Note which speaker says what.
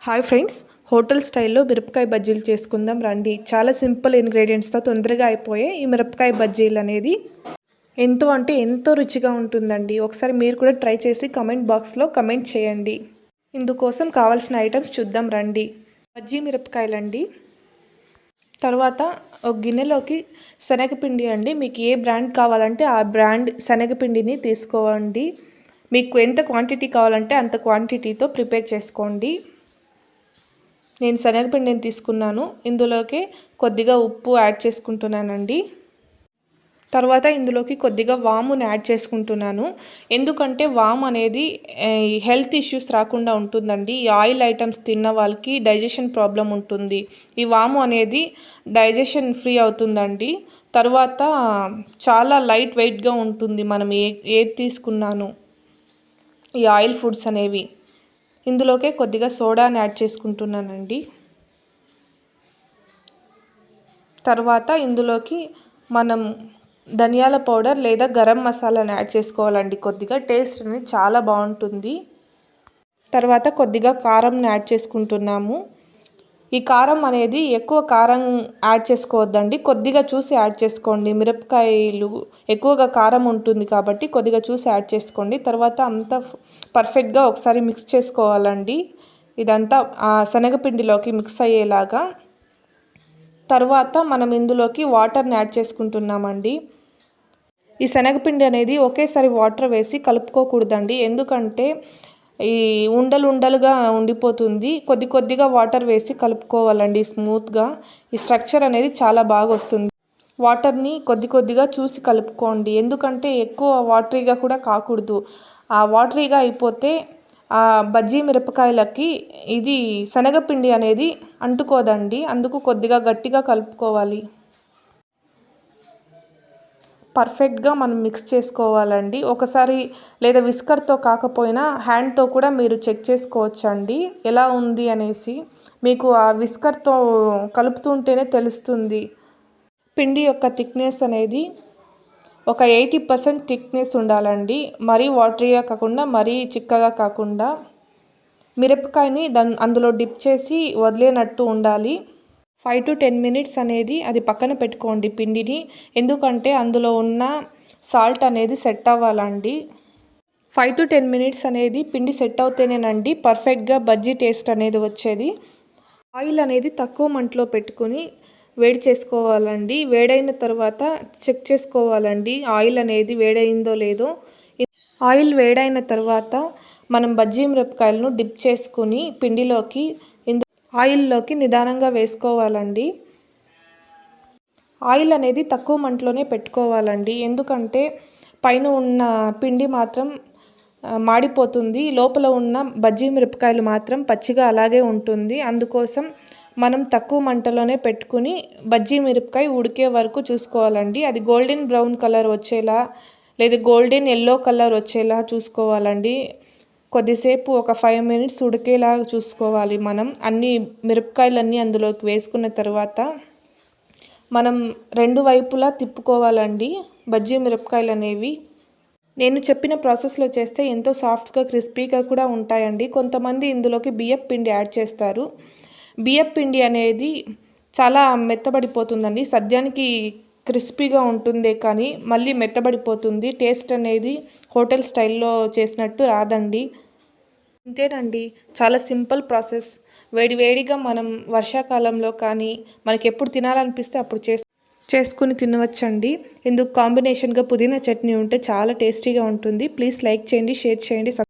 Speaker 1: Hi friends, hotel స్టైల్లో మిరపకాయ బజ్జీలు చేసుకుందాం రండి. చాలా సింపుల్ ఇంగ్రీడియంట్స్తో తొందరగా అయిపోయే ఈ మిరపకాయ బజ్జీలు అనేది ఎంతో రుచిగా ఉంటుందండి. ఒకసారి మీరు కూడా ట్రై చేసి కమెంట్ బాక్స్లో కమెంట్ చేయండి. ఇందుకోసం కావాల్సిన ఐటమ్స్ చూద్దాం రండి. బజ్జీ మిరపకాయలండి. తర్వాత ఒక గిన్నెలోకి శనగపిండి అండి, మీకు ఏ బ్రాండ్ కావాలంటే ఆ బ్రాండ్ శనగపిండిని తీసుకోండి. మీకు ఎంత క్వాంటిటీ కావాలంటే అంత క్వాంటిటీతో ప్రిపేర్ చేసుకోండి. నేను శనగపిండిని తీసుకున్నాను. ఇందులోకి కొద్దిగా ఉప్పు యాడ్ చేసుకుంటున్నానండి. తర్వాత ఇందులోకి కొద్దిగా వాముని యాడ్ చేసుకుంటున్నాను. ఎందుకంటే వాము అనేది హెల్త్ ఇష్యూస్ రాకుండా ఉంటుందండి. ఈ ఆయిల్ ఐటమ్స్ తిన్న వాళ్ళకి డైజెషన్ ప్రాబ్లం ఉంటుంది. ఈ వాము అనేది డైజెషన్ ఫ్రీ అవుతుందండి. తర్వాత చాలా లైట్ వెయిట్గా ఉంటుంది మనం ఏది తీసుకున్నాను ఈ ఆయిల్ ఫుడ్స్ అనేవి. ఇందులోకే కొద్దిగా సోడాని యాడ్ చేసుకుంటున్నానండి. తర్వాత ఇందులోకి మనం ధనియాల పౌడర్ లేదా గరం మసాలాని యాడ్ చేసుకోవాలండి. కొద్దిగా టేస్ట్ అనేది చాలా బాగుంటుంది. తర్వాత కొద్దిగా కారంని యాడ్ చేసుకుంటున్నాము. ఈ కారం అనేది ఎక్కువ కారం యాడ్ చేసుకోవద్దండి, కొద్దిగా చూసి యాడ్ చేసుకోండి. మిరపకాయలు ఎక్కువగా కారం ఉంటుంది కాబట్టి కొద్దిగా చూసి యాడ్ చేసుకోండి. తర్వాత అంతా పర్ఫెక్ట్గా ఒకసారి మిక్స్ చేసుకోవాలండి. ఇదంతా శనగపిండిలోకి మిక్స్ అయ్యేలాగా. తర్వాత మనం ఇందులోకి వాటర్ని యాడ్ చేసుకుంటున్నామండి. ఈ శనగపిండి అనేది ఒకేసారి వాటర్ వేసి కలుపుకోకూడదండి, ఎందుకంటే ఈ ఉండలుగా ఉండిపోతుంది. కొద్దిగా వాటర్ వేసి కలుపుకోవాలండి స్మూత్గా. ఈ స్ట్రక్చర్ అనేది చాలా బాగా వస్తుంది. వాటర్ని కొద్దిగా చూసి కలుపుకోండి, ఎందుకంటే ఎక్కువ వాటరీగా కూడా కాకూడదు. ఆ వాటరీగా అయిపోతే ఆ బజ్జీ మిరపకాయలకి ఇది శనగపిండి అనేది అంటుకోదండి. అందుకు కొద్దిగా గట్టిగా కలుపుకోవాలి. పర్ఫెక్ట్గా మనం మిక్స్ చేసుకోవాలండి. ఒకసారి లేదా విస్కర్తో కాకపోయినా హ్యాండ్తో కూడా మీరు చెక్ చేసుకోవచ్చండి ఎలా ఉంది అనేసి. మీకు ఆ విస్కర్తో కలుపుతుంటేనే తెలుస్తుంది. పిండి యొక్క థిక్నెస్ అనేది ఒక 80% థిక్నెస్ ఉండాలండి. మరీ వాటరీగా కాకుండా మరీ చిక్కగా కాకుండా. మిరపకాయని అందులో డిప్ చేసి వదిలేనట్టు ఉండాలి. 5 to 10 minutes అనేది అది పక్కన పెట్టుకోండి పిండిని, ఎందుకంటే అందులో ఉన్న సాల్ట్ అనేది సెట్ అవ్వాలండి. 5 to 10 minutes అనేది పిండి సెట్ అవుతేనేనండి పర్ఫెక్ట్గా బజ్జీ టేస్ట్ అనేది వచ్చేది. ఆయిల్ అనేది తక్కువ మంటలో పెట్టుకుని వేడి చేసుకోవాలండి. వేడైన తర్వాత చెక్ చేసుకోవాలండి ఆయిల్ అనేది వేడైందో లేదో. ఆయిల్ వేడైన తర్వాత మనం బజ్జీ మిరపకాయలను డిప్ చేసుకుని పిండిలోకి ఆయిల్లోకి నిదానంగా వేసుకోవాలండి. ఆయిల్ అనేది తక్కువ మంటలోనే పెట్టుకోవాలండి, ఎందుకంటే పైన ఉన్న పిండి మాత్రం మాడిపోతుంది, లోపల ఉన్న బజ్జీ మిరపకాయలు మాత్రం పచ్చిగా అలాగే ఉంటుంది. అందుకోసం మనం తక్కువ మంటలోనే పెట్టుకుని బజ్జీ మిరపకాయ ఉడికే వరకు చూసుకోవాలండి. అది గోల్డెన్ బ్రౌన్ కలర్ వచ్చేలా లేదా గోల్డెన్ ఎల్లో కలర్ వచ్చేలా చూసుకోవాలండి. కొద్దిసేపు ఒక 5 minutes ఉడికేలా చూసుకోవాలి. మనం అన్ని మిరపకాయలన్నీ అందులోకి వేసుకున్న తర్వాత మనం 2 వైపులా తిప్పుకోవాలండి బజ్జీ మిరపకాయలు అనేవి. నేను చెప్పిన ప్రాసెస్లో చేస్తే ఎంతో సాఫ్ట్గా క్రిస్పీగా కూడా ఉంటాయండి. కొంతమంది ఇందులోకి బియ్యపు పిండి యాడ్ చేస్తారు. బియ్యపు పిండి అనేది చాలా మెత్తబడిపోతుందండి. సద్యానికి క్రిస్పీగా ఉంటుందే కానీ మళ్ళీ మెత్తబడిపోతుంది. టేస్ట్ అనేది హోటల్ స్టైల్లో చేసినట్టు రాదండి. ఇంతేనండి, చాలా సింపుల్ ప్రాసెస్. వేడిగా మనం వర్షాకాలంలో కానీ మనకి ఎప్పుడు తినాలనిపిస్తే అప్పుడు చేసుకుని తినవచ్చండి. ఇందుకు కాంబినేషన్గా పుదీనా చట్నీ ఉంటే చాలా టేస్టీగా ఉంటుంది. ప్లీజ్ లైక్ చేయండి, షేర్ చేయండి.